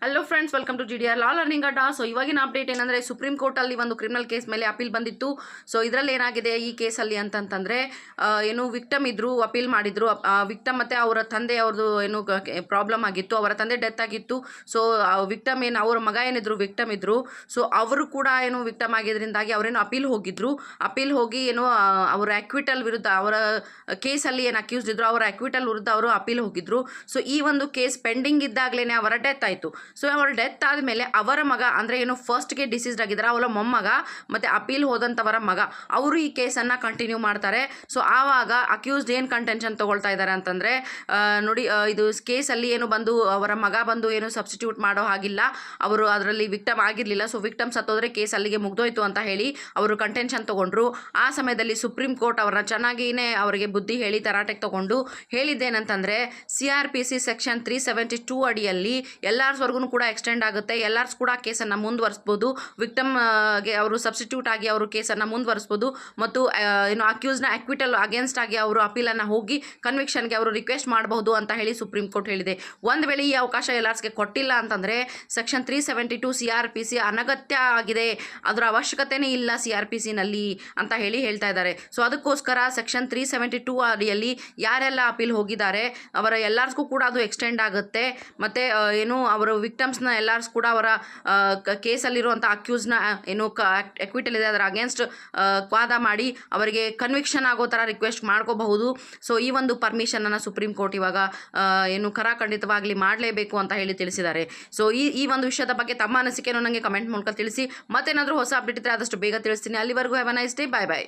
Hello friends, welcome to GDR law learning Adda. So ಇವಾಗಿನ update ಏನಂದರೆ, supreme ಕೋರ್ಟಲ್ಲಿ ಒಂದು ಕ್ರಿಮಿನಲ್ ಕೇಸ್ ಮೇಲೆ ಅಪೀಲ್ ಬಂದಿತ್ತು. ಸೊ ಇದರಲ್ಲಿ ಏನಾಗಿದೆ ಈ ಕೇಸಲ್ಲಿ ಅಂತಂತಂದರೆ, ಏನು ವಿಕ್ಟಮ್ ಇದ್ದರು, ಅಪೀಲ್ ಮಾಡಿದರು. ವಿಕ್ಟಮ್ ಮತ್ತು ಅವರ ತಂದೆ ಅವ್ರದ್ದು ಏನು ಪ್ರಾಬ್ಲಮ್ ಆಗಿತ್ತು, ಅವರ ತಂದೆ ಡೆತ್ ಆಗಿತ್ತು. ಸೊ ವಿಕ್ಟಮ್ ಏನು ಅವರ ಮಗ ಏನಿದ್ರು ವಿಕ್ಟಮ್ ಇದ್ದರು. ಸೊ ಅವರು ಕೂಡ ಏನು ವಿಕ್ಟಮ್ ಆಗಿದ್ದರಿಂದಾಗಿ ಅವರೇನು ಅಪೀಲ್ ಹೋಗಿ ಏನು ಅವರ ಅಕ್ವಿಟಲ್ ವಿರುದ್ಧ, ಅವರ ಕೇಸಲ್ಲಿ ಏನು ಅಕ್ಯೂಸ್ಡ್ ಇದ್ರು ಅವರ ಅಕ್ವಿಟಲ್ ವಿರುದ್ಧ ಅವರು ಅಪೀಲ್ ಹೋಗಿದ್ರು. ಸೊ ಈ ಒಂದು ಕೇಸ್ ಪೆಂಡಿಂಗ್ ಇದ್ದಾಗಲೇ ಅವರ ಡೆತ್ ಆಯಿತು. ಸೊ ಅವರ ಡೆತ್ ಆದಮೇಲೆ ಅವರ ಮಗ ಅಂದರೆ ಏನು ಫಸ್ಟ್ಗೆ ಡಿಸೀಸ್ಡ್ ಆಗಿದ್ದಾರೆ ಅವರ ಮೊಮ್ಮಗ ಮತ್ತು ಅಪೀಲ್ ಹೋದಂಥವರ ಮಗ ಅವರು ಈ ಕೇಸನ್ನು ಕಂಟಿನ್ಯೂ ಮಾಡ್ತಾರೆ. ಸೊ ಆವಾಗ ಅಕ್ಯೂಸ್ಡ್ ಏನು ಕಂಟೆನ್ಷನ್ ತೊಗೊಳ್ತಾ ಇದ್ದಾರೆ ಅಂತಂದರೆ, ನೋಡಿ ಇದು ಕೇಸಲ್ಲಿ ಏನು ಬಂದು ಅವರ ಮಗ ಬಂದು ಏನು ಸಬ್ಸ್ಟಿಟ್ಯೂಟ್ ಮಾಡೋ ಹಾಗಿಲ್ಲ, ಅವರು ಅದರಲ್ಲಿ ವಿಕ್ಟಮ್ ಆಗಿರಲಿಲ್ಲ. ಸೊ ವಿಕ್ಟಮ್ ಸತ್ತೋದ್ರೆ ಕೇಸ್ ಅಲ್ಲಿಗೆ ಮುಗ್ದೋಯ್ತು ಅಂತ ಹೇಳಿ ಅವರು ಕಂಟೆನ್ಷನ್ ತೊಗೊಂಡ್ರು. ಆ ಸಮಯದಲ್ಲಿ ಸುಪ್ರೀಂ ಕೋರ್ಟ್ ಅವರನ್ನ ಚೆನ್ನಾಗಿಯೇ ಅವರಿಗೆ ಬುದ್ಧಿ ಹೇಳಿ ತರಾಟೆಗೆ ತೊಗೊಂಡು ಹೇಳಿದ್ದೇನಂತಂದರೆ, CRPC ಸೆಕ್ಷನ್ 372 ಅಡಿಯಲ್ಲಿ ಎಲ್ಲಾರ್ಸ್ವರೆಗೂ ಕೂಡ ಎಕ್ಸ್ಟೆಂಡ್ ಆಗುತ್ತೆ. ಎಲ್ಲಾರ್ಸ್ ಕೂಡ ಕೇಸನ್ನು ಮುಂದುವರಿಸ್ಬೋದು. ವಿಕ್ಟಮ್ಗೆ ಅವರು ಸಬ್ಸ್ಟಿಟ್ಯೂಟ್ ಆಗಿ ಅವರು ಕೇಸನ್ನು ಮುಂದುವರಿಸ್ಬೋದು. ಮತ್ತು ಏನು ಅಕ್ಯೂಸ್ನ ಅಕ್ವಿಟಲ್ ಅಗೇನ್ಸ್ಟ್ ಆಗಿ ಅವರು ಅಪೀಲನ್ನು ಹೋಗಿ ಕನ್ವಿಕ್ಷನ್ಗೆ ಅವರು ರಿಕ್ವೆಸ್ಟ್ ಮಾಡಬಹುದು ಅಂತ ಹೇಳಿ ಸುಪ್ರೀಂ ಕೋರ್ಟ್ ಹೇಳಿದೆ. ಒಂದು ವೇಳೆ ಈ ಅವಕಾಶ ಎಲ್ಲಾರ್ಸ್ಗೆ ಕೊಟ್ಟಿಲ್ಲ ಅಂತಂದರೆ ಸೆಕ್ಷನ್ 372 CRPC ಅನಗತ್ಯ ಆಗಿದೆ, ಅದರ ಅವಶ್ಯಕತೆಯೇ ಇಲ್ಲ CRPCನಲ್ಲಿ ಅಂತ ಹೇಳ್ತಾ ಇದ್ದಾರೆ. ಸೊ ಅದಕ್ಕೋಸ್ಕರ ಸೆಕ್ಷನ್ 372 ಅಡಿಯಲ್ಲಿ ಯಾರೆಲ್ಲ ಅಪೀಲ್ ಹೋಗಿದ್ದಾರೆ ಅವರ ಎಲ್ಲಾರ್ಸ್ಗೂ ಕೂಡ ಅದು ಎಕ್ಸ್ಟೆಂಡ್ ಆಗುತ್ತೆ. ಮತ್ತು ಏನು ಅವರು ವಿಕ್ಟಮ್ಸ್ನ ಎಲ್ಲಾರ್ಸ್ ಕೂಡ ಅವರ ಕೇಸಲ್ಲಿರುವಂಥ ಅಕ್ಯೂಸ್ನ ಏನು ಎಕ್ವಿಟಲ್ ಇದೆ ಅದರ ಅಗೇನ್ಸ್ಟ್ ವಾದ ಮಾಡಿ ಅವರಿಗೆ ಕನ್ವಿಕ್ಷನ್ ಆಗೋ ಥರ ರಿಕ್ವೆಸ್ಟ್ ಮಾಡ್ಕೋಬಹುದು. ಸೊ ಈ ಒಂದು ಪರ್ಮಿಷನನ್ನು ಸುಪ್ರೀಂ ಕೋರ್ಟ್ ಇವಾಗ ಏನು ಖಂಡಿತವಾಗಲಿ ಮಾಡಲೇಬೇಕು ಅಂತ ಹೇಳಿ ತಿಳಿಸಿದ್ದಾರೆ. ಸೊ ಈ ಒಂದು ವಿಷಯದ ಬಗ್ಗೆ ತಮ್ಮ ಅನಿಸಿಕೆಯನ್ನು ನನಗೆ ಕಮೆಂಟ್ ಮೂಲಕ ತಿಳಿಸಿ. ಮತ್ತೇನಾದರೂ ಹೊಸ ಅಪ್ಡೇಟ್ ಇದ್ದರೆ ಆದಷ್ಟು ಬೇಗ ತಿಳಿಸ್ತೀನಿ. ಅಲ್ಲಿವರೆಗೂ have a nice day. Bye bye.